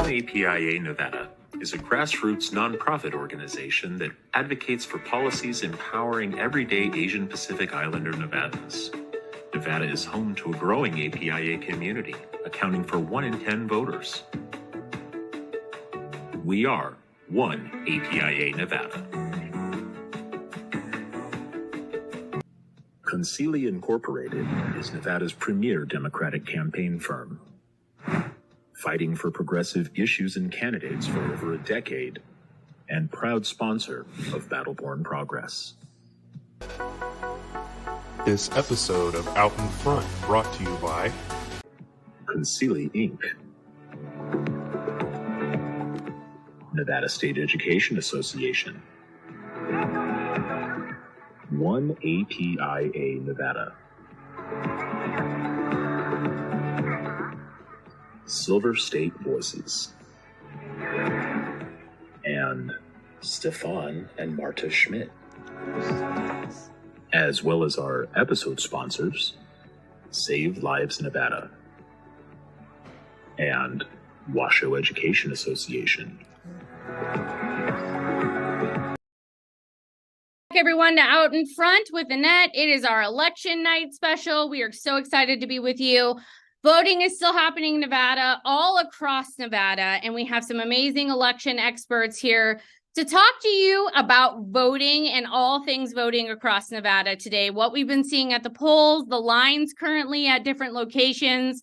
APIA Nevada is a grassroots nonprofit organization that advocates for policies empowering everyday Asian Pacific Islander Nevadans. Nevada is home to a growing APIA community, accounting for 1 in 10 voters. We are One APIA Nevada. Concili Incorporated is Nevada's premier Democratic campaign firm, fighting for progressive issues and candidates for over a decade, and proud sponsor of Battleborn Progress. This episode of Out in Front brought to you by Concili Inc., Nevada State Education Association, One APIA Nevada, Silver State Voices, and Stefan and Marta Schmidt, as well as our episode sponsors, Save Lives Nevada and Washoe Education Association. Everyone to Out in Front with Annette. It is our election night special. We are so excited to be with you. Voting is still happening in Nevada, all across Nevada, and we have some amazing election experts here to talk to you about voting and all things voting across Nevada today. What we've been seeing at the polls, the lines currently at different locations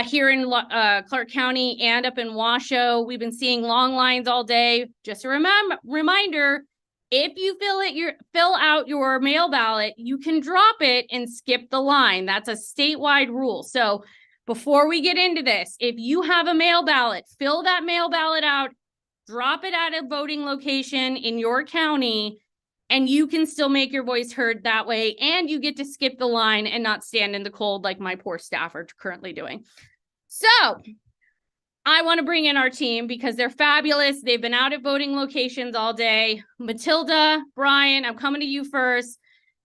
here in Clark County and up in Washoe. We've been seeing long lines all day. Just a reminder, if you fill out your mail ballot, you can drop it and skip the line. That's a statewide rule. So before we get into this, if you have a mail ballot, fill that mail ballot out, drop it at a voting location in your county, and you can still make your voice heard that way. And you get to skip the line and not stand in the cold like my poor staff are currently doing. So I want to bring in our team because they're fabulous. They've been out at voting locations all day. Matilda, Brian, I'm coming to you first.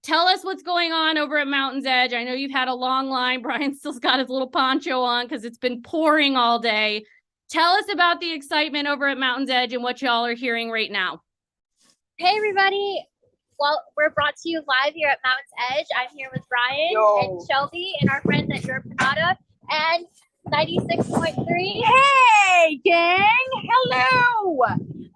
Tell us what's going on over at Mountain's Edge. I know you've had a long line. Brian still's got his little poncho on because it's been pouring all day. Tell us about the excitement over at Mountain's Edge and what y'all are hearing right now. Hey, everybody. Well, we're brought to you live here at Mountain's Edge. I'm here with Brian and Shelby and our friends at Your Panada and 96.3. Hey, gang! Hello!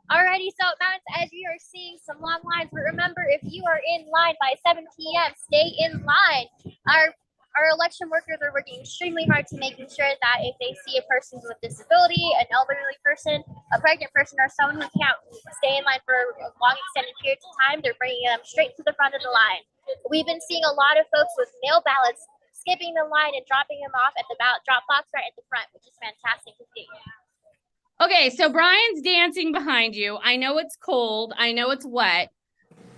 Alrighty, so at Mountain's Edge, we are seeing some long lines, but remember, if you are in line by 7 p.m., stay in line. Our election workers are working extremely hard to making sure that if they see a person with disability, an elderly person, a pregnant person, or someone who can't stay in line for long extended periods of time, they're bringing them straight to the front of the line. We've been seeing a lot of folks with mail ballots skipping the line and dropping them off at the ballot drop box right at the front, which is fantastic to see. Okay, so Brian's dancing behind you. I know it's cold. I know it's wet.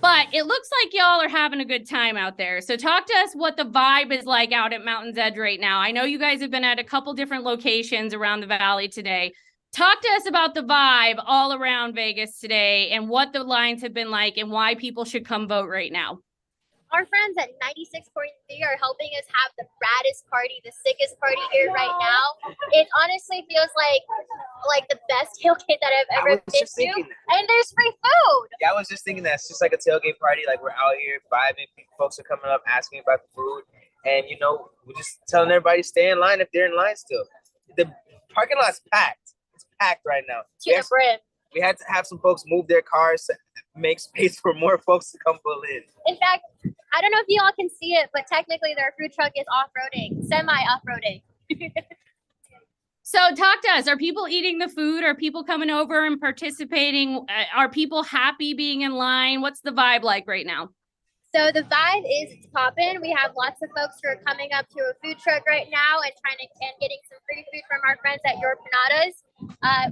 But it looks like y'all are having a good time out there. So talk to us what the vibe is like out at Mountain's Edge right now. I know you guys have been at a couple different locations around the valley today. Talk to us about the vibe all around Vegas today and what the lines have been like and why people should come vote right now. Our friends at 96.3 are helping us have the raddest party, the sickest party here right now. It honestly feels like the best tailgate that I've ever been to. And there's free food. Yeah, I was just thinking that it's just like a tailgate party. Like we're out here vibing. Folks are coming up asking about the food. And, you know, we're just telling everybody to stay in line if they're in line still. The parking lot's packed. It's packed right now. To the brim. We had to have some folks move their cars to make space for more folks to come pull in. In fact, I don't know if you all can see it, but technically their food truck is off-roading, semi-off-roading. So talk to us. Are people eating the food? Are people coming over and participating? Are people happy being in line? What's the vibe like right now? So the vibe is it's popping. We have lots of folks who are coming up to a food truck right now and getting some free food from our friends at Your Panadas.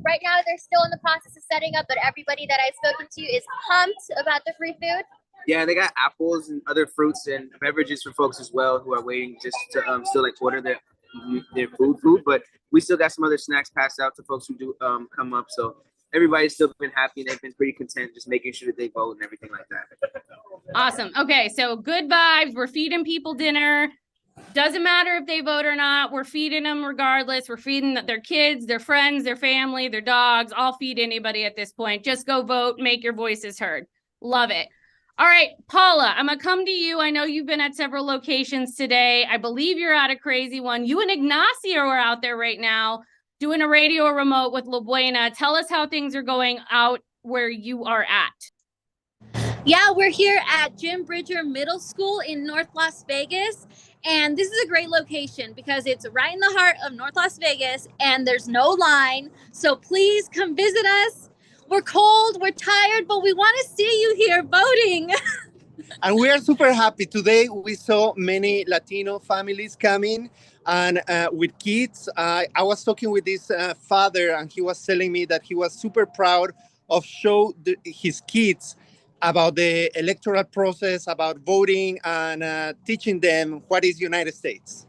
Right now they're still in the process of setting up, but everybody that I've spoken to is pumped about the free food. Yeah, they got apples and other fruits and beverages for folks as well who are waiting just to still like order their food. But we still got some other snacks passed out to folks who do come up. So everybody's still been happy and they've been pretty content just making sure that they vote and everything like that. Awesome. Okay, so good vibes. We're feeding people dinner. Doesn't matter if they vote or not. We're feeding them regardless. We're feeding their kids, their friends, their family, their dogs. I'll feed anybody at this point. Just go vote. Make your voices heard. Love it. All right, Paula, I'm going to come to you. I know you've been at several locations today. I believe you're at a crazy one. You and Ignacio are out there right now doing a radio remote with La Buena. Tell us how things are going out where you are at. Yeah, we're here at Jim Bridger Middle School in North Las Vegas. And this is a great location because it's right in the heart of North Las Vegas and there's no line. So please come visit us. We're cold, we're tired, but we want to see you here voting. And we are super happy. Today, we saw many Latino families coming and with kids. I was talking with this father and he was telling me that he was super proud of his kids about the electoral process, about voting and teaching them what is United States.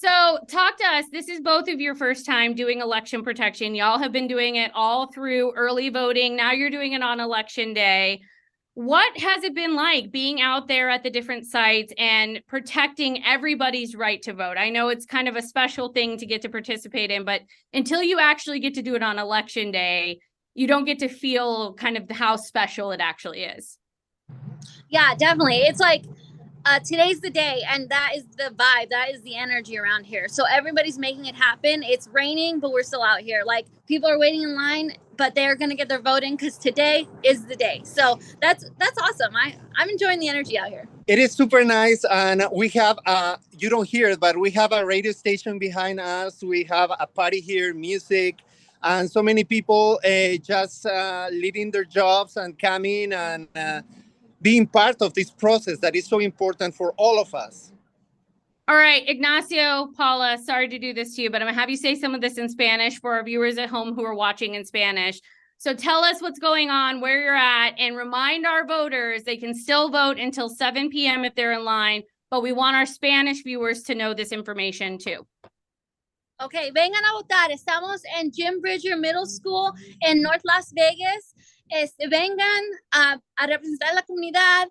So talk to us. This is both of your first time doing election protection. Y'all have been doing it all through early voting. Now you're doing it on election day. What has it been like being out there at the different sites and protecting everybody's right to vote? I know it's kind of a special thing to get to participate in, but until you actually get to do it on election day, you don't get to feel kind of how special it actually is. Yeah, definitely. It's like today's the day, and that is the vibe, that is the energy around here. So everybody's making it happen. It's raining, but we're still out here. Like, people are waiting in line, but they're gonna get their vote in because today is the day. So that's awesome. I'm enjoying the energy out here. It is super nice, and we have you don't hear it, but we have a radio station behind us. We have a party here, music, and so many people just leaving their jobs and coming and being part of this process that is so important for all of us. All right, Ignacio, Paula, sorry to do this to you, but I'm gonna have you say some of this in Spanish for our viewers at home who are watching in Spanish. So tell us what's going on, where you're at, and remind our voters they can still vote until 7 p.m. if they're in line, but we want our Spanish viewers to know this information too. Okay, vengan a votar. Estamos en Jim Bridger Middle School en North Las Vegas. Vengan a representar la comunidad.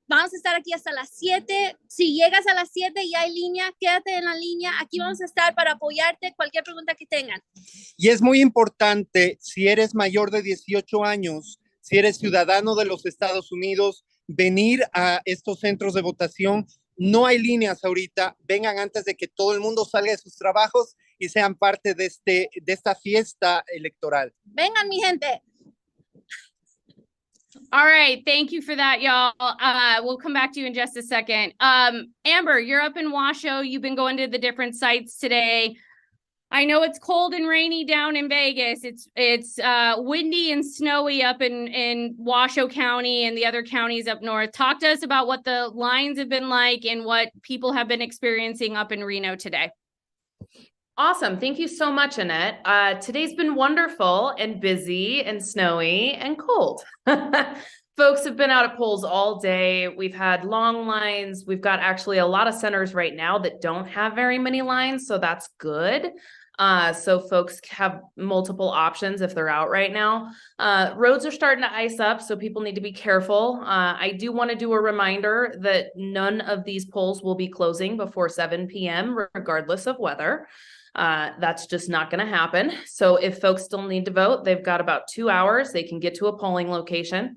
Vamos a estar aquí hasta las 7. Si llegas a las 7 y hay línea, quédate en la línea. Aquí vamos a estar para apoyarte cualquier pregunta que tengan. Y es muy importante, si eres mayor de 18 años, si eres ciudadano de los Estados Unidos, venir a estos centros de votación. No hay líneas ahorita. Vengan antes de que todo el mundo salga de sus trabajos y sean parte de esta fiesta electoral. Vengan, mi gente. All right, thank you for that, y'all. We'll come back to you in just a second. Amber, you're up in Washoe. You've been going to the different sites today. I know it's cold and rainy down in Vegas. It's windy and snowy up in Washoe County and the other counties up north. Talk to us about what the lines have been like and what people have been experiencing up in Reno today. Awesome. Thank you so much, Annette. Today's been wonderful and busy and snowy and cold. Folks have been out at polls all day. We've had long lines. We've got actually a lot of centers right now that don't have very many lines, so that's good. So folks have multiple options if they're out right now. Roads are starting to ice up, so people need to be careful. I do want to do a reminder that none of these polls will be closing before 7 p.m. regardless of weather. That's just not going to happen. So if folks still need to vote, they've got about 2 hours. They can get to a polling location.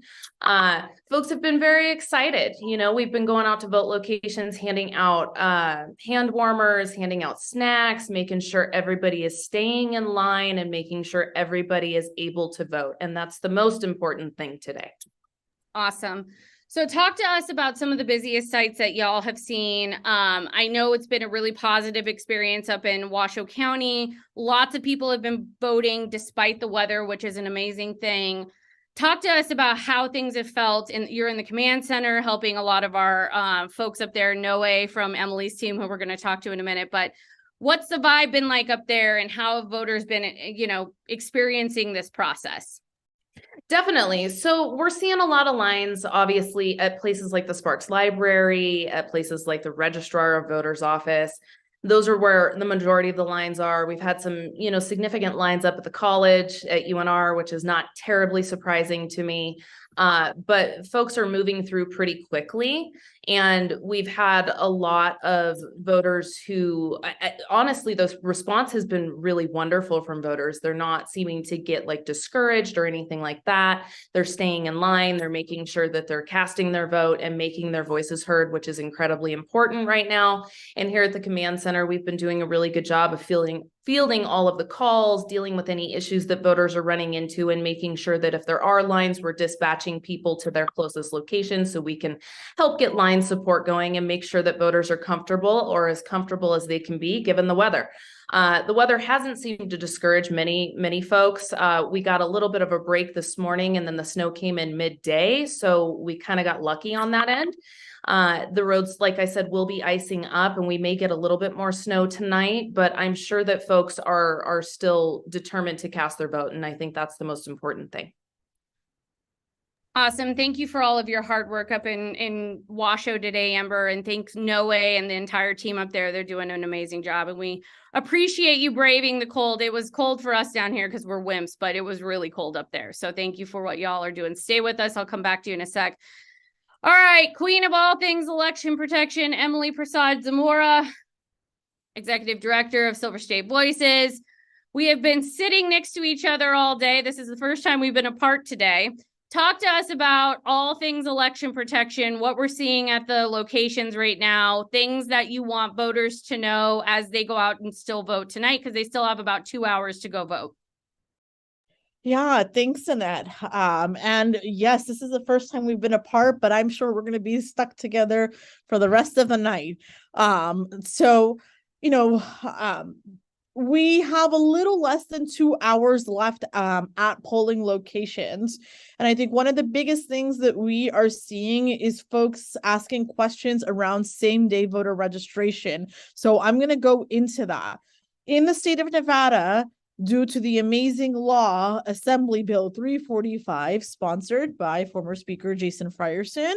Folks have been very excited. You know, we've been going out to vote locations, handing out hand warmers, handing out snacks, making sure everybody is staying in line and making sure everybody is able to vote. And that's the most important thing today. Awesome. So talk to us about some of the busiest sites that y'all have seen. I know it's been a really positive experience up in Washoe County. Lots of people have been voting despite the weather, which is an amazing thing. Talk to us about how things have felt. And you're in the command center helping a lot of our folks up there, Noe from Emily's team, who we're going to talk to in a minute. But what's the vibe been like up there and how have voters been, experiencing this process? Definitely. So we're seeing a lot of lines, obviously, at places like the Sparks Library, at places like the Registrar of Voters Office. Those are where the majority of the lines are. We've had some, significant lines up at the college at UNR, which is not terribly surprising to me. But folks are moving through pretty quickly. And we've had a lot of voters who, honestly, the response has been really wonderful from voters. They're not seeming to get discouraged or anything like that. They're staying in line. They're making sure that they're casting their vote and making their voices heard, which is incredibly important right now. And here at the command center, we've been doing a really good job of fielding all of the calls, dealing with any issues that voters are running into, and making sure that if there are lines, we're dispatching people to their closest location so we can help get line support going and make sure that voters are comfortable, or as comfortable as they can be given the weather. The weather hasn't seemed to discourage many folks. We got a little bit of a break this morning, and then the snow came in midday, so we kind of got lucky on that end. The roads, like I said, will be icing up, and we may get a little bit more snow tonight, but I'm sure that folks are still determined to cast their vote, and I think that's the most important thing. Awesome. Thank you for all of your hard work up in Washoe today, Amber, and thanks Noe and the entire team up there. They're doing an amazing job, and we appreciate you braving the cold. It was cold for us down here because we're wimps, but it was really cold up there. So thank you for what y'all are doing. Stay with us. I'll come back to you in a sec. All right, queen of all things election protection, Emily Prasad Zamora, Executive Director of Silver State Voices. We have been sitting next to each other all day. This is the first time we've been apart today. Talk to us about all things election protection, what we're seeing at the locations right now, things that you want voters to know as they go out and still vote tonight, because they still have about 2 hours to go vote. Yeah, thanks, Annette. And yes, this is the first time we've been apart, but I'm sure we're going to be stuck together for the rest of the night. So, you know, we have a little less than 2 hours left at polling locations. And I think one of the biggest things that we are seeing is folks asking questions around same-day voter registration. So I'm going to go into that. In the state of Nevada, due to the amazing law, Assembly Bill 345, sponsored by former Speaker Jason Frierson,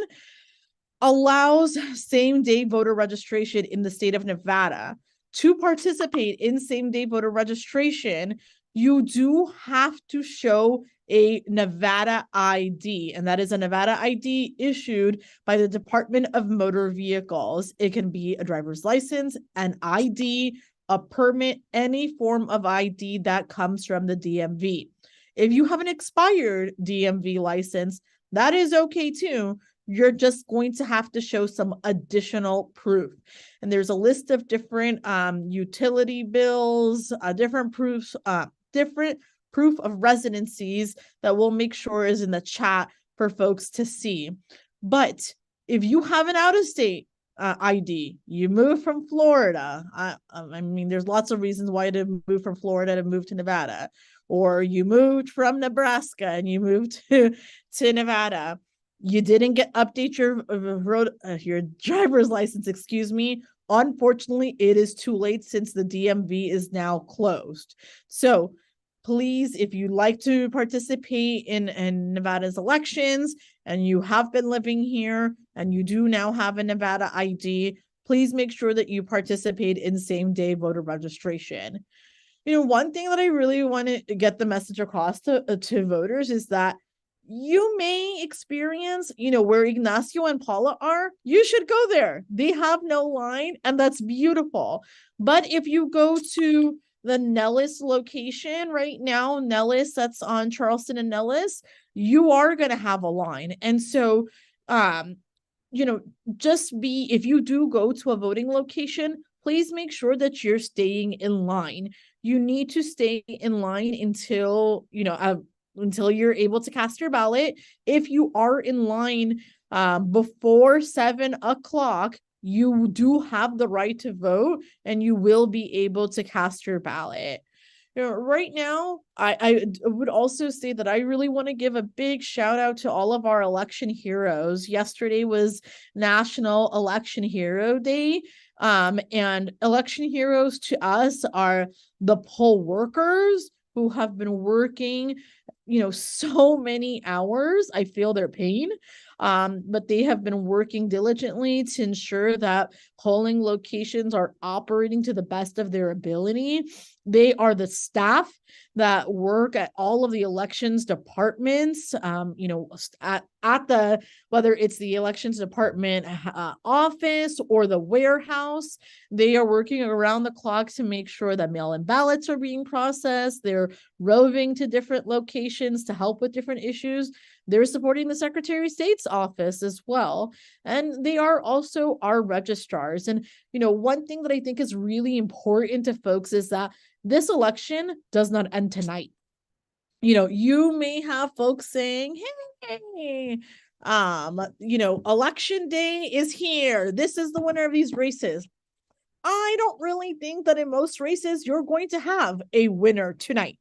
allows same-day voter registration in the state of Nevada. To participate in same-day voter registration, you do have to show a Nevada ID, and that is a Nevada ID issued by the Department of Motor Vehicles. It can be a driver's license, an ID, a permit, any form of ID that comes from the DMV. If you have an expired DMV license, that is okay too. You're just going to have to show some additional proof. And there's a list of different utility bills, different proofs, different proof of residencies that we'll make sure is in the chat for folks to see. But if you have an out-of-state ID, you move from Florida, I mean, there's lots of reasons why to move from Florida to move to Nevada, or you moved from Nebraska and you moved to Nevada. You didn't update your driver's license, excuse me. Unfortunately, it is too late since the DMV is now closed. So please, if you'd like to participate in Nevada's elections and you have been living here and you do now have a Nevada ID, please make sure that you participate in same-day voter registration. You know, one thing that I really want to get the message across to voters is that you may experience, you know, where Ignacio and Paula are, you should go there. They have no line, and that's beautiful. But if you go to the Nellis location right now, Nellis, that's on Charleston and Nellis, you are going to have a line. And so, you know, if you do go to a voting location, please make sure that you're staying in line. You need to stay in line until, you know, until you're able to cast your ballot. If you are in line before 7 o'clock, you do have the right to vote and you will be able to cast your ballot. You know, right now, I would also say that I really want to give a big shout out to all of our election heroes. Yesterday was National Election Hero Day. And election heroes to us are the poll workers who have been working, you know, so many hours. I feel their pain, but they have been working diligently to ensure that polling locations are operating to the best of their ability. They are the staff that work at all of the elections departments, you know, at the, whether it's the elections department office or the warehouse. They are working around the clock to make sure that mail-in ballots are being processed. They're roving to different locations to help with different issues. They're supporting the Secretary of State's office as well. And they are also our registrars. And, you know, one thing that I think is really important to folks is that this election does not end tonight. You know, you may have folks saying, hey, you know, election day is here. This is the winner of these races. I don't really think that in most races, you're going to have a winner tonight.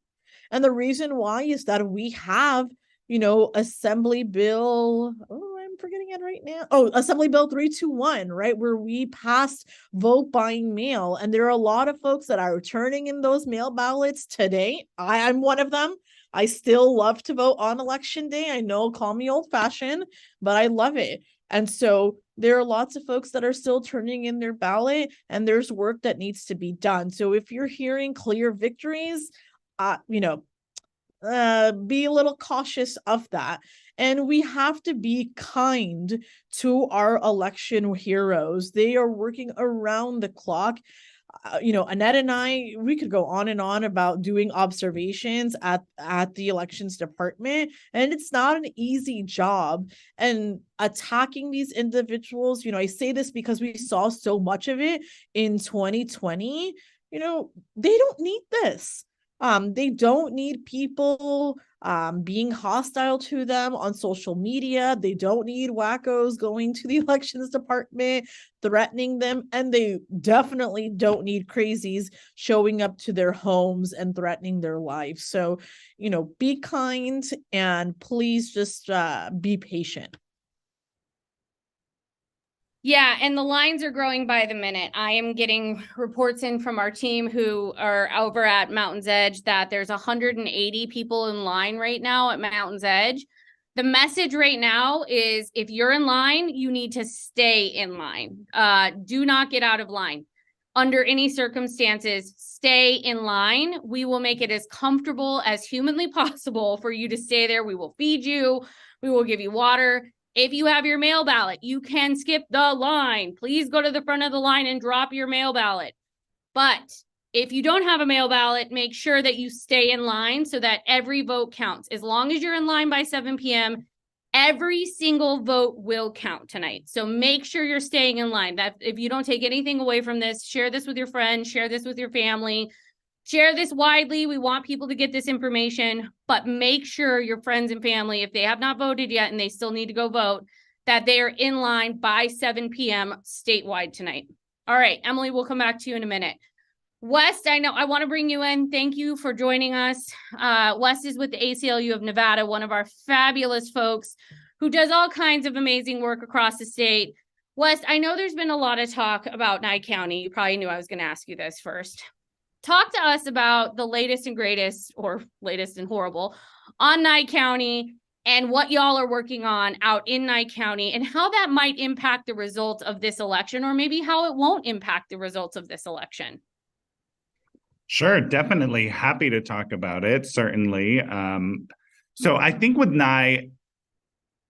And the reason why is that we have, you know, Assembly Bill, I'm forgetting it right now. Oh, Assembly Bill 321, right? Where we passed vote buying mail. And there are a lot of folks that are turning in those mail ballots today. I'm one of them. I still love to vote on election day. I know, call me old fashioned, but I love it. And so there are lots of folks that are still turning in their ballot, and there's work that needs to be done. So if you're hearing clear victories, be a little cautious of that. And we have to be kind to our election heroes. They are working around the clock. Annette and I, we could go on and on about doing observations at the elections department, and it's not an easy job. And attacking these individuals, I say this because we saw so much of it in 2020. They don't need this. They don't need people being hostile to them on social media. They don't need wackos going to the elections department, threatening them. And they definitely don't need crazies showing up to their homes and threatening their lives. So, be kind and please just be patient. Yeah, and the lines are growing by the minute. I am getting reports in from our team who are over at Mountain's Edge that there's 180 people in line right now at Mountain's Edge. The message right now is if you're in line, you need to stay in line. Do not get out of line. Under any circumstances, stay in line. We will make it as comfortable as humanly possible for you to stay there. We will feed you. We will give you water. If you have your mail ballot, you can skip the line. Please go to the front of the line and drop your mail ballot. But if you don't have a mail ballot, make sure that you stay in line so that every vote counts. As long as you're in line by 7 p.m., every single vote will count tonight. So make sure you're staying in line. That if you don't take anything away from this, share this with your friends, share this with your family. Share this widely. We want people to get this information, but make sure your friends and family, if they have not voted yet and they still need to go vote, that they are in line by 7 p.m. statewide tonight. All right, Emily, we'll come back to you in a minute. West, I know I want to bring you in. Thank you for joining us. West is with the ACLU of Nevada, one of our fabulous folks who does all kinds of amazing work across the state. West, I know there's been a lot of talk about Nye County. You probably knew I was going to ask you this first. Talk to us about the latest and greatest, or latest and horrible, on Nye County and what y'all are working on out in Nye County and how that might impact the results of this election, or maybe how it won't impact the results of this election. Sure, definitely happy to talk about it, certainly. So I think with Nye,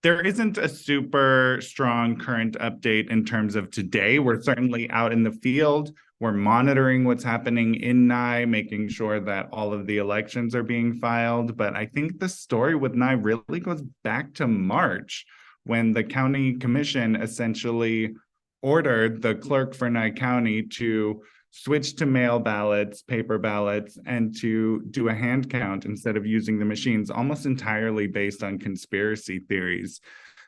there isn't a super strong current update in terms of today. We're certainly out in the field. We're monitoring what's happening in Nye, making sure that all of the elections are being filed. But I think the story with Nye really goes back to March, when the county commission essentially ordered the clerk for Nye County to switch to mail ballots, paper ballots, and to do a hand count instead of using the machines, almost entirely based on conspiracy theories.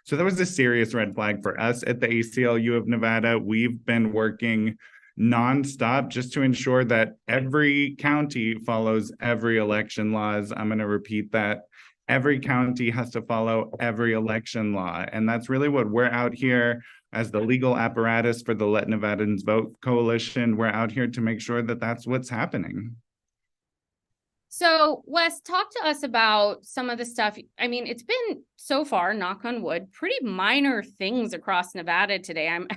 So that was a serious red flag for us at the ACLU of Nevada. We've been working nonstop just to ensure that every county follows every election laws. I'm going to repeat that. Every county has to follow every election law. And that's really what we're out here as the legal apparatus for the Let Nevadans Vote Coalition. We're out here to make sure that that's what's happening. So, Wes, talk to us about some of the stuff. I mean, it's been so far, knock on wood, pretty minor things across Nevada today. I'm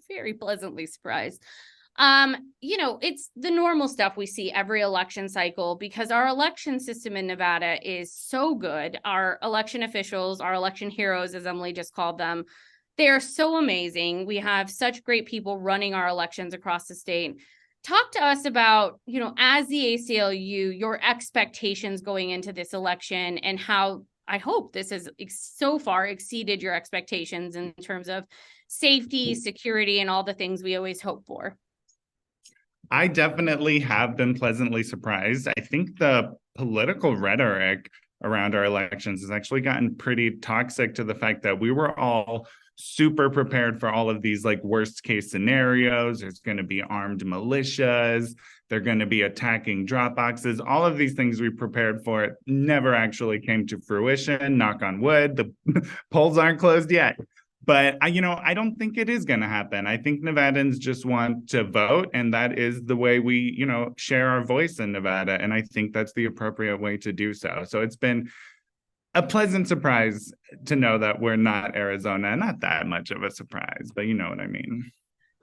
very pleasantly surprised. It's the normal stuff we see every election cycle because our election system in Nevada is so good. Our election officials, our election heroes, as Emily just called them, they are so amazing. We have such great people running our elections across the state. Talk to us about, as the ACLU, your expectations going into this election and how I hope this has so far exceeded your expectations in terms of safety, security, and all the things we always hope for. I definitely have been pleasantly surprised. I think the political rhetoric around our elections has actually gotten pretty toxic to the fact that we were all super prepared for all of these worst case scenarios. There's going to be armed militias. They're going to be attacking drop boxes. All of these things we prepared for it never actually came to fruition. Knock on wood. The polls aren't closed yet. But I don't think it is going to happen. I think Nevadans just want to vote, and that is the way we, share our voice in Nevada. And I think that's the appropriate way to do so. So it's been a pleasant surprise to know that we're not Arizona. Not that much of a surprise, but you know what I mean.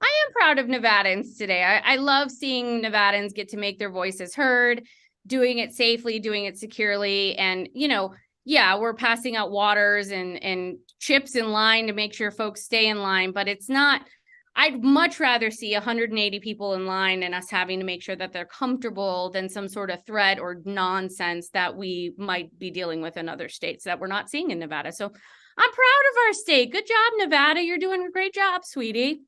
I am proud of Nevadans today. I love seeing Nevadans get to make their voices heard, doing it safely, doing it securely. And, yeah, we're passing out waters and chips in line to make sure folks stay in line, but it's not, I'd much rather see 180 people in line and us having to make sure that they're comfortable than some sort of threat or nonsense that we might be dealing with in other states that we're not seeing in Nevada. So I'm proud of our state. Good job, Nevada. You're doing a great job, sweetie.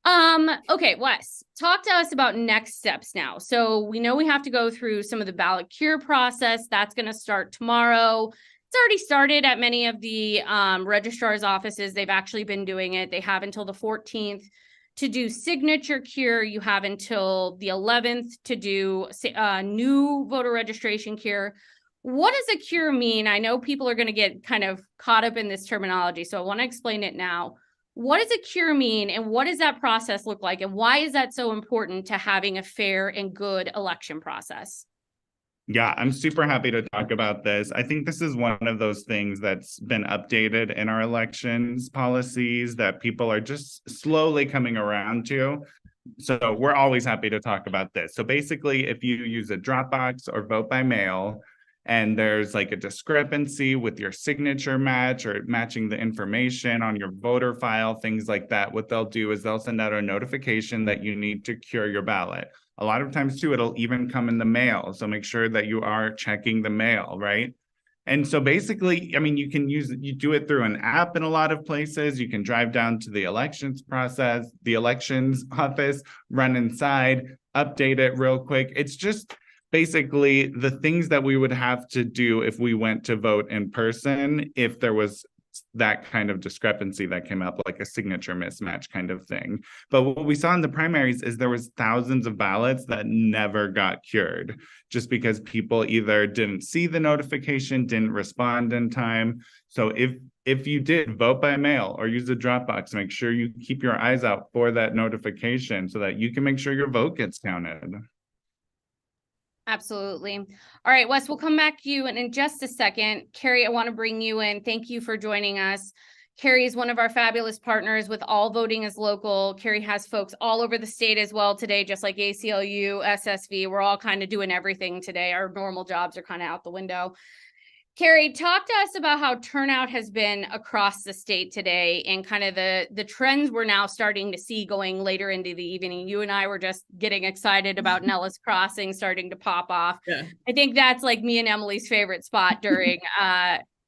Okay, Wes, talk to us about next steps now. So we know we have to go through some of the ballot cure process. That's going to start tomorrow. It's already started at many of the registrar's offices. They've actually been doing it. They have until the 14th to do signature cure. You have until the 11th to do new voter registration cure. What does a cure mean? I know people are going to get kind of caught up in this terminology, so I want to explain it now. What does a cure mean, and what does that process look like, and why is that so important to having a fair and good election process? Yeah, I'm super happy to talk about this. I think this is one of those things that's been updated in our elections policies that people are just slowly coming around to. So we're always happy to talk about this. So basically, if you use a drop box or vote by mail, and there's like a discrepancy with your signature match or matching the information on your voter file, things like that, what they'll do is they'll send out a notification that you need to cure your ballot. A lot of times too, it'll even come in the mail. So make sure that you are checking the mail, right? And so basically, you do it through an app in a lot of places. You can drive down to the elections office, run inside, update it real quick. It's just basically the things that we would have to do if we went to vote in person, if there was that kind of discrepancy that came up, like a signature mismatch kind of thing. But what we saw in the primaries is there was thousands of ballots that never got cured just because people either didn't see the notification, didn't respond in time. So if you did vote by mail or use a drop box, make sure you keep your eyes out for that notification so that you can make sure your vote gets counted. Absolutely. All right, Wes, we'll come back to you in just a second. Carrie, I want to bring you in. Thank you for joining us. Carrie is one of our fabulous partners with All Voting is Local. Carrie has folks all over the state as well today, just like ACLU, SSV. We're all kind of doing everything today. Our normal jobs are kind of out the window. Carrie, talk to us about how turnout has been across the state today and kind of the trends we're now starting to see going later into the evening. You and I were just getting excited about Nellis Crossing starting to pop off. Yeah. I think that's like me and Emily's favorite spot during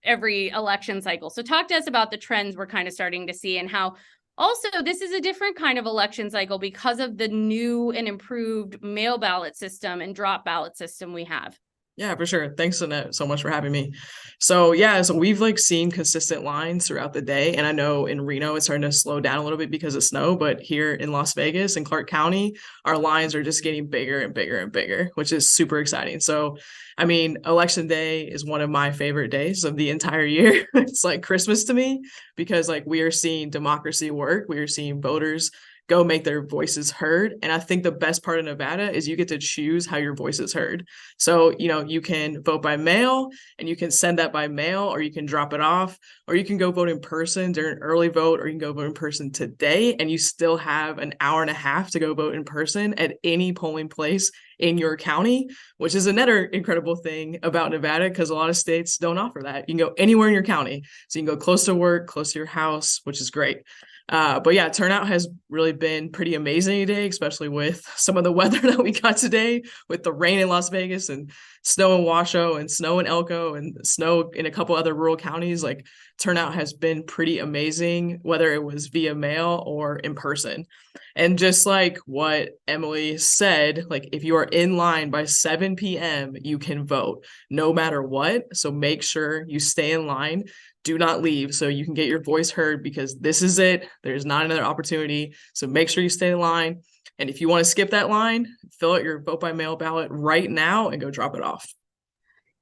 every election cycle. So talk to us about the trends we're kind of starting to see and how also this is a different kind of election cycle because of the new and improved mail ballot system and drop ballot system we have. Yeah, for sure. Thanks, Annette, so much for having me. So we've seen consistent lines throughout the day. And I know in Reno, it's starting to slow down a little bit because of snow, but here in Las Vegas and Clark County, our lines are just getting bigger and bigger and bigger, which is super exciting. So, election day is one of my favorite days of the entire year. It's like Christmas to me because we are seeing democracy work. We are seeing voters go make their voices heard. And I think the best part of Nevada is you get to choose how your voice is heard. So, you can vote by mail and you can send that by mail, or you can drop it off, or you can go vote in person during early vote, or you can go vote in person today. And you still have an hour and a half to go vote in person at any polling place in your county, which is another incredible thing about Nevada, because a lot of states don't offer that. You can go anywhere in your county. So you can go close to work, close to your house, which is great. But yeah, turnout has really been pretty amazing today, especially with some of the weather that we got today with the rain in Las Vegas and snow in Washoe and snow in Elko and snow in a couple other rural counties. Turnout has been pretty amazing, whether it was via mail or in person. And just like what Emily said, if you are in line by 7 p.m., you can vote no matter what. So make sure you stay in line. Do not leave so you can get your voice heard, because this is it. There's not another opportunity. So make sure you stay in line. And if you want to skip that line, fill out your vote by mail ballot right now and go drop it off.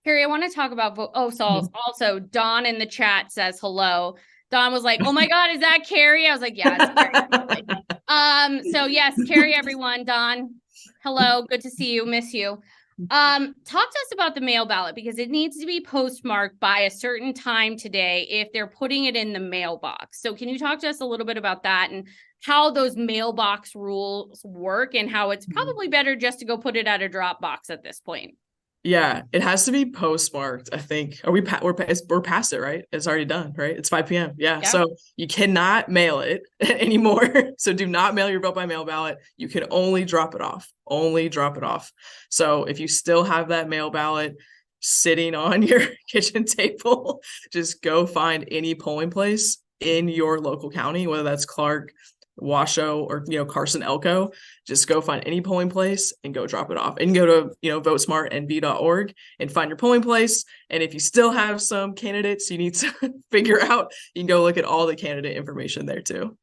Carrie, I want to talk about also Dawn in the chat says hello. Don was like, oh my God, is that Carrie? I was like, yeah, it's Carrie. So yes, Carrie, everyone. Don, hello, good to see you, miss you. Talk to us about the mail ballot, because it needs to be postmarked by a certain time today if they're putting it in the mailbox. So can you talk to us a little bit about that and how those mailbox rules work, and how it's probably better just to go put it at a drop box at this point? Yeah, it has to be postmarked, I think. Are we're past it, right? It's already done, right? It's 5 p.m. Yeah. So you cannot mail it anymore. So do not mail your vote by mail ballot. You can only drop it off. Only drop it off. So if you still have that mail ballot sitting on your kitchen table, just go find any polling place in your local county, whether that's Clark, Washoe, or Carson, Elko. Just go find any polling place and go drop it off, and go to votesmartnv.org and find your polling place. And if you still have some candidates you need to figure out, you can go look at all the candidate information there too.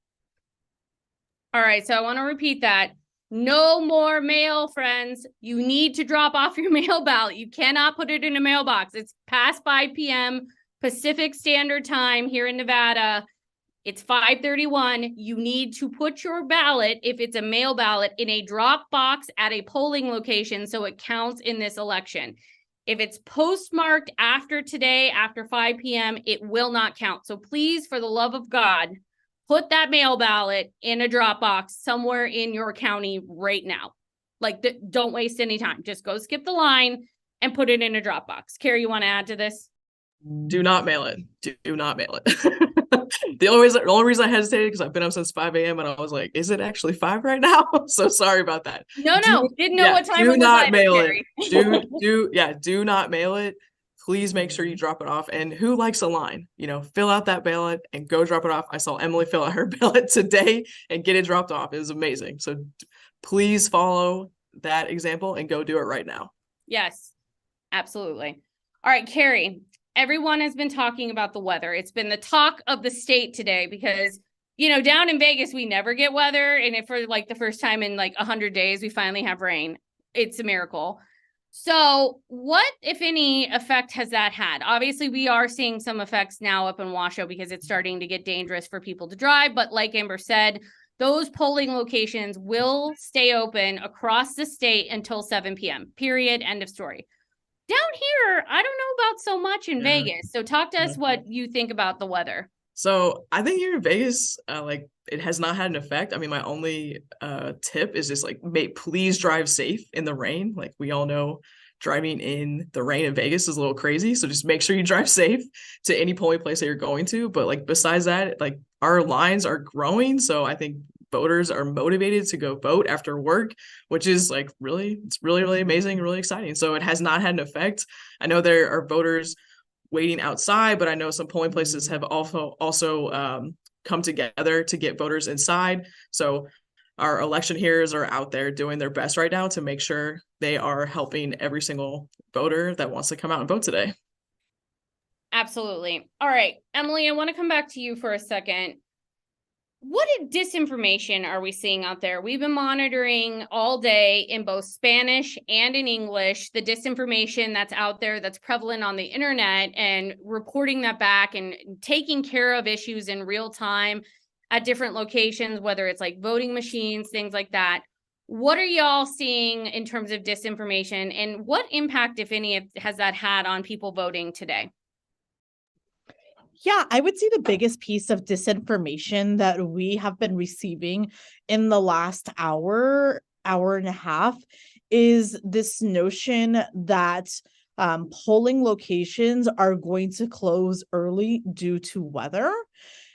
All right, so I want to repeat that. No more mail, friends. You need to drop off your mail ballot. You cannot put it in a mailbox. It's past 5 p.m. Pacific Standard Time here in Nevada. It's 5:31. You need to put your ballot, if it's a mail ballot, in a drop box at a polling location so it counts in this election. If it's postmarked after today, after 5 p.m., it will not count. So please, for the love of God, put that mail ballot in a drop box somewhere in your county right now. Like, don't waste any time. Just go skip the line and put it in a drop box. Carrie, you want to add to this? Do not mail it. Do not mail it. The only reason I hesitated because I've been up since 5 a.m. and I was like, is it actually 5 right now? So sorry about that. No, didn't know what time it was. Do not mail it. Do not mail it. Please make sure you drop it off. And who likes a line? Fill out that ballot and go drop it off. I saw Emily fill out her ballot today and get it dropped off. It was amazing. So please follow that example and go do it right now. Yes, absolutely. All right, Carrie. Everyone has been talking about the weather. It's been the talk of the state today because, down in Vegas, we never get weather. And if for like the first time in like 100 days, we finally have rain, it's a miracle. So what, if any, effect has that had? Obviously, we are seeing some effects now up in Washoe because it's starting to get dangerous for people to drive. But like Amber said, those polling locations will stay open across the state until 7 p.m. Period. End of story. Down here, I don't know about so much in Vegas. So talk to us what you think about the weather. So I think here in Vegas, it has not had an effect. I mean, my only tip is just please drive safe in the rain. Like we all know, driving in the rain in Vegas is a little crazy. So just make sure you drive safe to any polling place that you're going to. But besides that, our lines are growing. So I think voters are motivated to go vote after work, which is it's really amazing, really exciting. So it has not had an effect. I know there are voters waiting outside, but I know some polling places have also come together to get voters inside. So our election hearers are out there doing their best right now to make sure they are helping every single voter that wants to come out and vote today. Absolutely. All right, Emily, I want to come back to you for a second. What disinformation are we seeing out there? We've been monitoring all day in both Spanish and in English, the disinformation that's out there that's prevalent on the internet, and reporting that back and taking care of issues in real time at different locations, whether it's like voting machines, things like that. What are y'all seeing in terms of disinformation, and what impact, if any, has that had on people voting today? Yeah, I would say the biggest piece of disinformation that we have been receiving in the last hour and a half is this notion that polling locations are going to close early due to weather.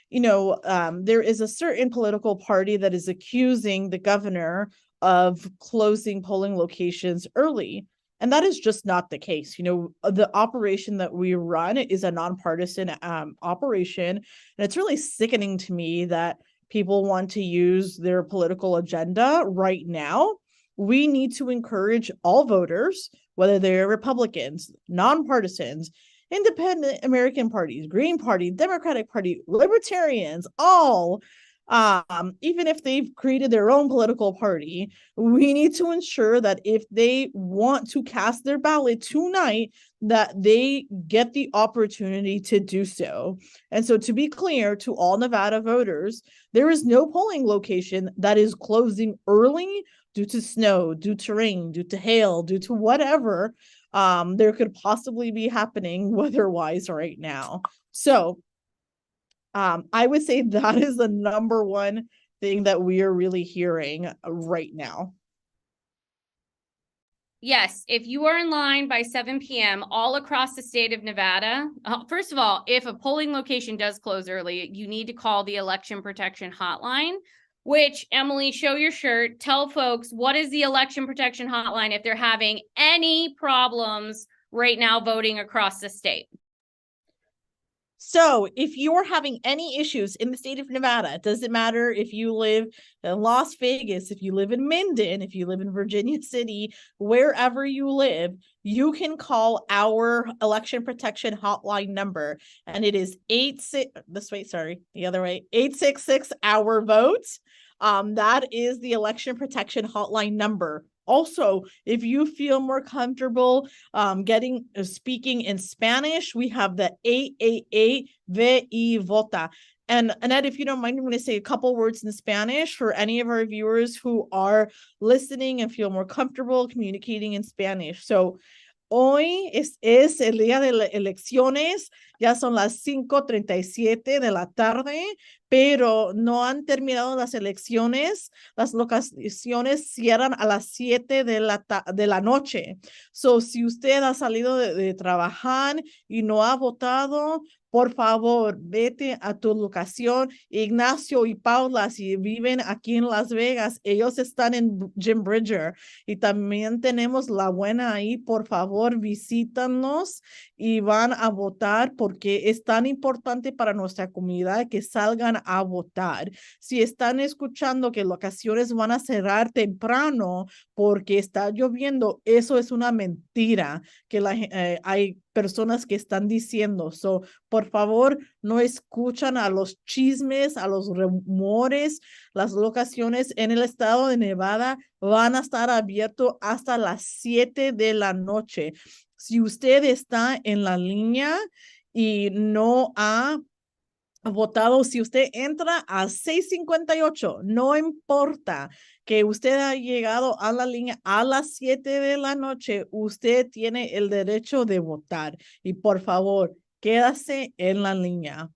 There is a certain political party that is accusing the governor of closing polling locations early. And that is just not the case. The operation that we run is a nonpartisan operation. And it's really sickening to me that people want to use their political agenda right now. We need to encourage all voters, whether they're Republicans, nonpartisans, independent American parties, Green Party, Democratic Party, libertarians, all Even if they've created their own political party, we need to ensure that if they want to cast their ballot tonight, that they get the opportunity to do so. And so, to be clear to all Nevada voters, there is no polling location that is closing early due to snow, due to rain, due to hail, due to whatever there could possibly be happening weather-wise right now. So I would say that is the number one thing that we are really hearing right now. Yes, if you are in line by 7 p.m. all across the state of Nevada, first of all, if a polling location does close early, you need to call the Election Protection Hotline, which, Emily, show your shirt. Tell folks, what is the Election Protection Hotline if they're having any problems right now voting across the state? So if you're having any issues in the state of Nevada, it doesn't matter if you live in Las Vegas, if you live in Minden, if you live in Virginia City, wherever you live, you can call our election protection hotline number. And it is 866 our vote. That is the election protection hotline number. Also, if you feel more comfortable speaking in Spanish, we have the 888 VI Vota. And Annette, if you don't mind, I'm going to say a couple words in Spanish for any of our viewers who are listening and feel more comfortable communicating in Spanish. So, hoy es el día de las elecciones, ya son las 5:37 de la tarde, pero no han terminado las elecciones. Las locaciones cierran a las 7 de la noche. So, si usted ha salido de trabajar y no ha votado, por favor, vete a tu locación. Ignacio y Paula, si viven aquí en Las Vegas, ellos están en Jim Bridger. Y también tenemos la buena ahí. Por favor, visítanos y van a votar porque es tan importante para nuestra comunidad que salgan a votar. Si están escuchando que locaciones van a cerrar temprano porque está lloviendo, eso es una mentira que hay personas que están diciendo. So, por favor, no escuchan a los chismes, a los rumores. Las locaciones en el estado de Nevada van a estar abiertos hasta las 7 de la noche. Si usted está en la línea y no ha votado, si usted entra a 6:58, no importa que usted haya llegado a la línea a las 7 de la noche, usted tiene el derecho de votar. Y por favor, quédase en la línea.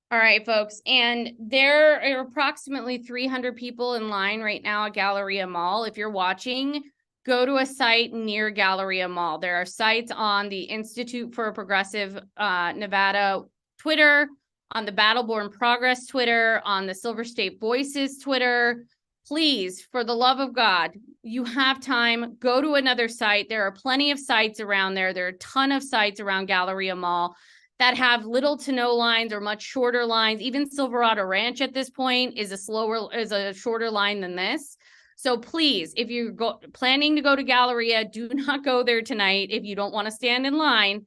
All right, folks. And there are approximately 300 people in line right now at Galleria Mall. If you're watching, go to a site near Galleria Mall. There are sites on the Institute for Progressive Nevada Twitter, on the Battleborn Progress Twitter, on the Silver State Voices Twitter. Please, for the love of God, you have time, go to another site. There are plenty of sites around there. There are a ton of sites around Galleria Mall that have little to no lines or much shorter lines. Even Silverado Ranch at this point is a shorter line than this. So please, if you're planning to go to Galleria, do not go there tonight if you don't want to stand in line.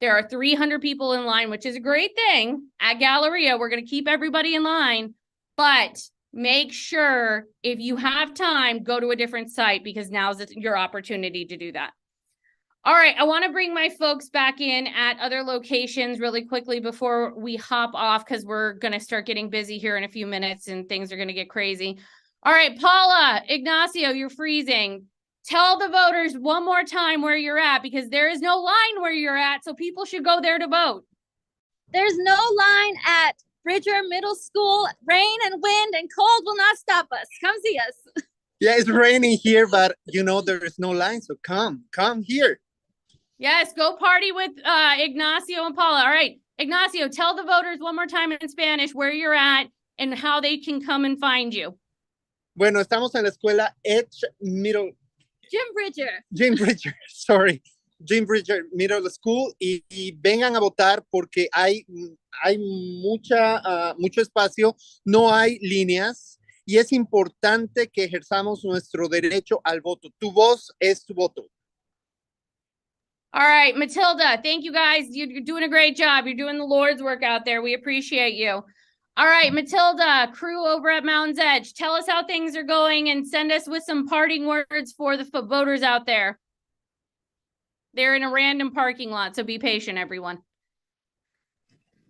There are 300 people in line, which is a great thing. At Galleria, we're going to keep everybody in line, but make sure if you have time, go to a different site because now's your opportunity to do that. All right, I want to bring my folks back in at other locations really quickly before we hop off because we're going to start getting busy here in a few minutes and things are going to get crazy. All right, Paula, Ignacio, you're freezing. Tell the voters one more time where you're at because there is no line where you're at, so people should go there to vote. There's no line at Bridger Middle School. Rain and wind and cold will not stop us. Come see us. Yeah, it's raining here, but there is no line, so come here. Yes, go party with Ignacio and Paula. All right, Ignacio, tell the voters one more time in Spanish where you're at and how they can come and find you. Bueno, estamos en la escuela Jim Bridger Middle School y vengan a votar porque hay mucho espacio, no hay líneas y es importante que ejerzamos nuestro derecho al voto. Tu voz es tu voto. All right, Matilda, thank you guys. You're doing a great job. You're doing the Lord's work out there. We appreciate you. All right, Matilda, crew over at Mountain's Edge, tell us how things are going and send us with some parting words for the voters out there. They're in a random parking lot, so be patient, everyone.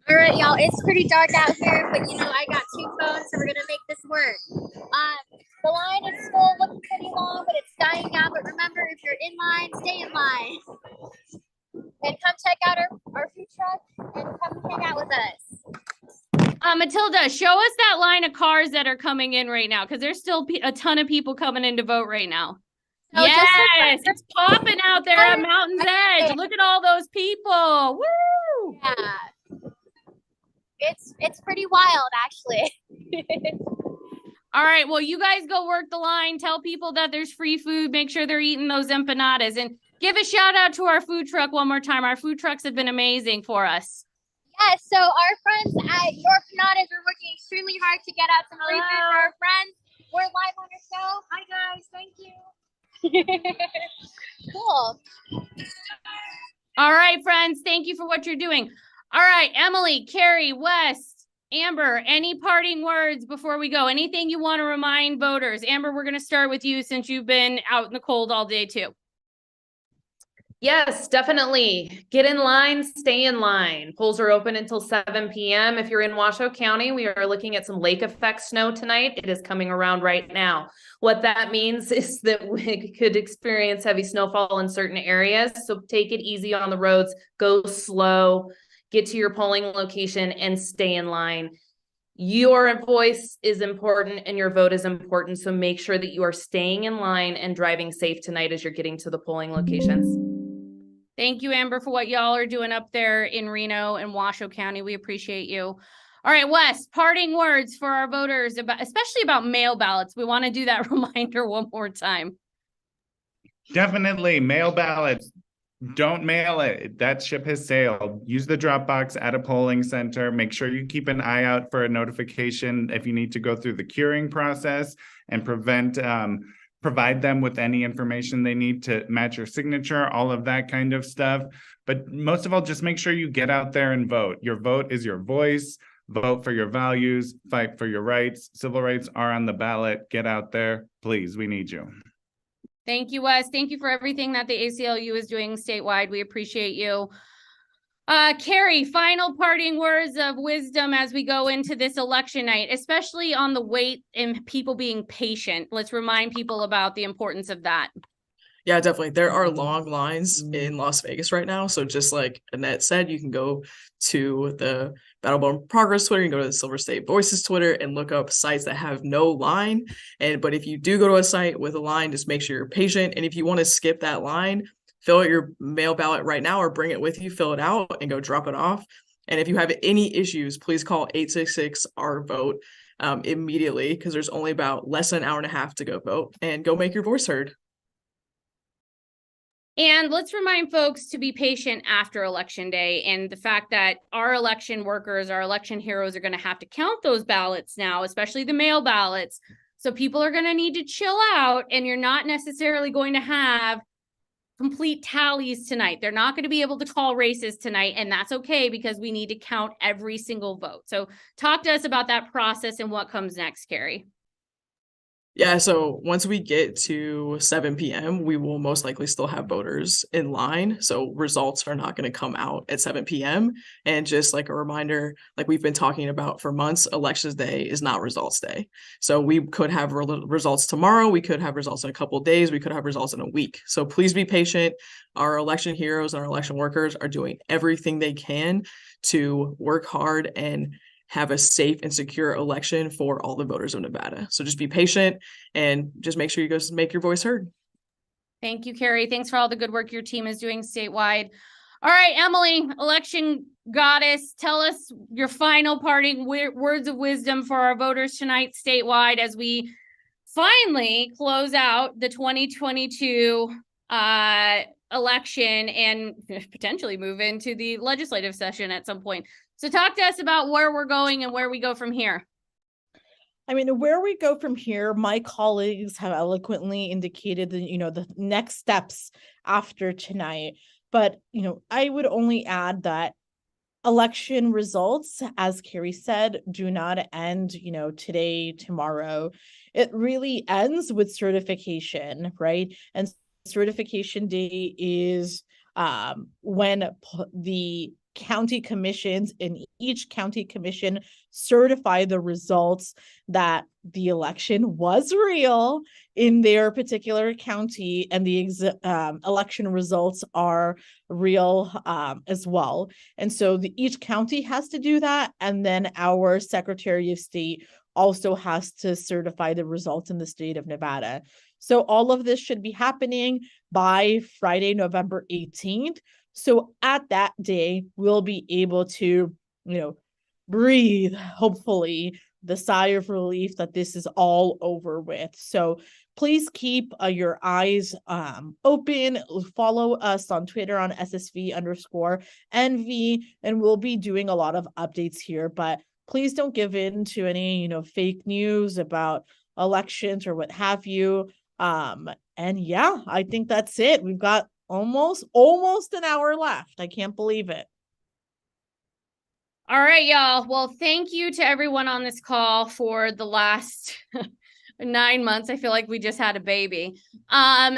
All right, y'all. It's pretty dark out here, but I got 2 phones, so we're gonna make this work. The line is still looking pretty long, but it's dying down. But remember, if you're in line, stay in line. And come check out our food truck and come hang out with us. Matilda, show us that line of cars that are coming in right now, because there's still a ton of people coming in to vote right now. So yes, it's popping out there at Mountain's Edge. Look at all those people. Woo! Yeah. It's pretty wild, actually. All right, well, you guys go work the line. Tell people that there's free food. Make sure they're eating those empanadas. And give a shout out to our food truck one more time. Our food trucks have been amazing for us. Yes, so our friends at Your Empanadas are working extremely hard to get out some free food for our friends. We're live on our show. Hi, guys. Thank you. Cool. All right, friends. Thank you for what you're doing. All right, Emily, Carrie, Wes, Amber, any parting words before we go? Anything you want to remind voters? Amber, we're going to start with you since you've been out in the cold all day too. Yes, definitely. Get in line, stay in line. Polls are open until 7 p.m. If you're in Washoe County, we are looking at some lake effect snow tonight. It is coming around right now. What that means is that we could experience heavy snowfall in certain areas. So take it easy on the roads, go slow, get to your polling location and stay in line. Your voice is important and your vote is important. So make sure that you are staying in line and driving safe tonight as you're getting to the polling locations. Thank you, Amber, for what y'all are doing up there in Reno and Washoe County. We appreciate you. All right, Wes, parting words for our voters, especially about mail ballots. We want to do that reminder one more time. Definitely, mail ballots. Don't mail it. That ship has sailed. Use the drop box at a polling center. Make sure you keep an eye out for a notification if you need to go through the curing process and provide them with any information they need to match your signature, all of that kind of stuff. But most of all, just make sure you get out there and vote. Your vote is your voice. Vote for your values, fight for your rights. Civil rights are on the ballot. Get out there. Please, we need you. Thank you, Wes. Thank you for everything that the ACLU is doing statewide. We appreciate you. Carrie, final parting words of wisdom as we go into this election night, especially on the wait and people being patient. Let's remind people about the importance of that. Yeah, definitely. There are long lines in Las Vegas right now. So just like Annette said, you can go to the Battleborn Progress Twitter, you can go to the Silver State Voices Twitter and look up sites that have no line. But if you do go to a site with a line, just make sure you're patient. And if you want to skip that line, fill out your mail ballot right now or bring it with you, fill it out and go drop it off. And if you have any issues, please call 866-OUR-VOTE immediately, because there's only about less than an hour and a half to go vote, and go make your voice heard. And let's remind folks to be patient after Election Day and the fact that our election workers, our election heroes are going to have to count those ballots now, especially the mail ballots. So people are going to need to chill out, and you're not necessarily going to have complete tallies tonight. They're not going to be able to call races tonight, and that's okay because we need to count every single vote. So talk to us about that process and what comes next, Carrie. Yeah, so once we get to 7 p.m., we will most likely still have voters in line. So results are not going to come out at 7 p.m. And just like a reminder, like we've been talking about for months, Elections Day is not results day. So we could have results tomorrow. We could have results in a couple of days. We could have results in a week. So please be patient. Our election heroes and our election workers are doing everything they can to work hard and have a safe and secure election for all the voters of Nevada. So just be patient and just make sure you go make your voice heard. Thank you, Carrie. Thanks for all the good work your team is doing statewide. All right, Emily, election goddess, tell us your final parting words of wisdom for our voters tonight statewide as we finally close out the 2022 election and potentially move into the legislative session at some point. So talk to us about where we're going and where we go from here. I mean, where we go from here, my colleagues have eloquently indicated the next steps after tonight. But, I would only add that election results, as Carrie said, do not end, today, tomorrow. It really ends with certification, right? And certification day is when the county commissions in each county commission certify the results that the election was real in their particular county, and the election results are real as well. And so each county has to do that, and then our Secretary of State also has to certify the results in the state of Nevada. So all of this should be happening by Friday, November 18th. So at that day, we'll be able to, breathe, hopefully, the sigh of relief that this is all over with. So please keep your eyes open. Follow us on Twitter on SSV_NV, and we'll be doing a lot of updates here. But please don't give in to any, fake news about elections or what have you. And yeah, I think that's it. We've got almost an hour left. I can't believe it. All right, y'all. Well, thank you to everyone on this call for the last 9 months. I feel like we just had a baby.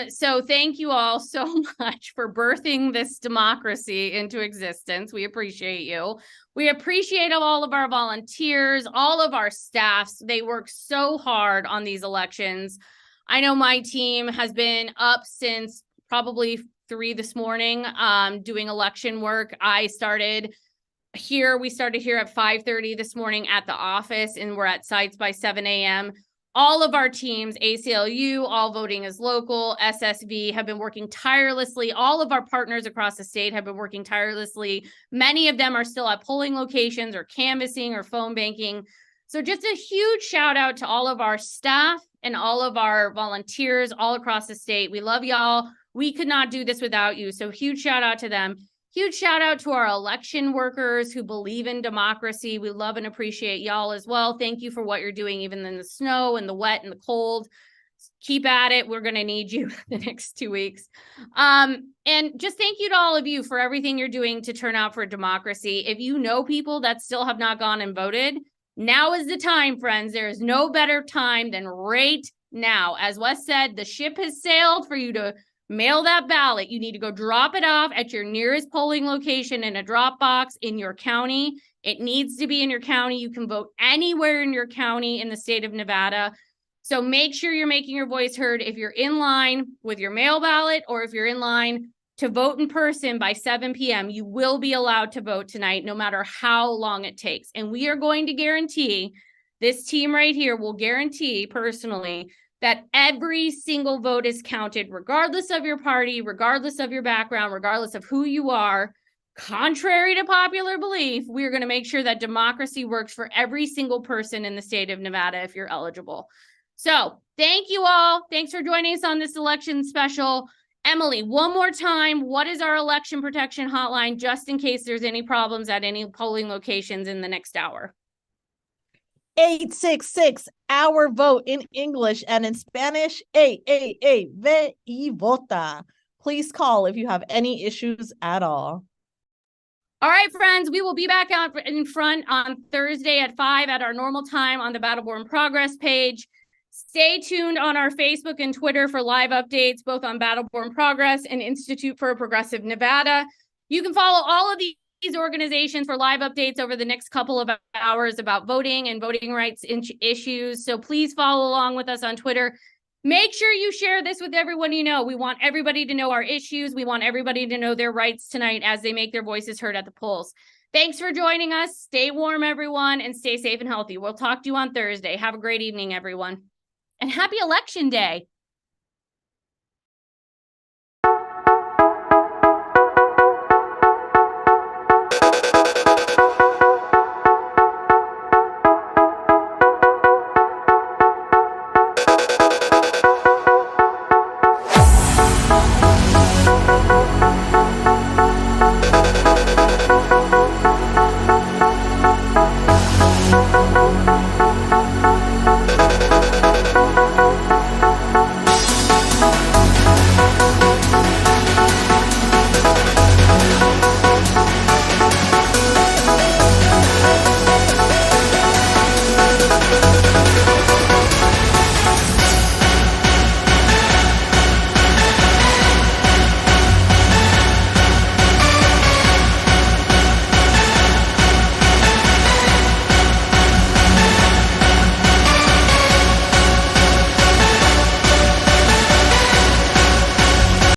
So thank you all so much for birthing this democracy into existence. We appreciate you. We appreciate all of our volunteers, all of our staffs. They work so hard on these elections. I know my team has been up since probably 3 this morning, doing election work. We started here at 5:30 this morning at the office, and we're at sites by 7 a.m. All of our teams, ACLU, All Voting is Local, SSV, have been working tirelessly. All of our partners across the state have been working tirelessly. Many of them are still at polling locations or canvassing or phone banking. So just a huge shout out to all of our staff and all of our volunteers all across the state. We love y'all. We could not do this without you. So huge shout out to them. Huge shout out to our election workers who believe in democracy. We love and appreciate y'all as well. Thank you for what you're doing, even in the snow and the wet and the cold. Keep at it. We're going to need you the next 2 weeks. And just thank you to all of you for everything you're doing to turn out for democracy. If you know people that still have not gone and voted, now is the time, friends. There is no better time than right now. As Wes said, the ship has sailed for you to mail that ballot. You need to go drop it off at your nearest polling location in a drop box in your county. It needs to be in your county. You can vote anywhere in your county in the state of Nevada. So make sure you're making your voice heard if you're in line with your mail ballot, or if you're in line to vote in person by 7 p.m. You will be allowed to vote tonight, no matter how long it takes. And we are going to guarantee, this team right here will guarantee personally, that every single vote is counted, regardless of your party, regardless of your background, regardless of who you are. Contrary to popular belief, we're going to make sure that democracy works for every single person in the state of Nevada if you're eligible. So thank you all. Thanks for joining us on this election special. Emily, one more time, what is our election protection hotline, just in case there's any problems at any polling locations in the next hour? 866 our vote in English, and in Spanish, ve y vota. Please call if you have any issues at all. All right, friends, we will be back out in front on Thursday at 5 at our normal time on the Battleborn Progress page. Stay tuned on our Facebook and Twitter for live updates, both on Battleborn Progress and Institute for a Progressive Nevada. You can follow all of these organizations for live updates over the next couple of hours about voting and voting rights issues. So please follow along with us on Twitter. Make sure you share this with everyone you know. We want everybody to know our issues. We want everybody to know their rights tonight as they make their voices heard at the polls. Thanks for joining us. Stay warm, everyone, and stay safe and healthy. We'll talk to you on Thursday. Have a great evening, everyone. And happy Election Day.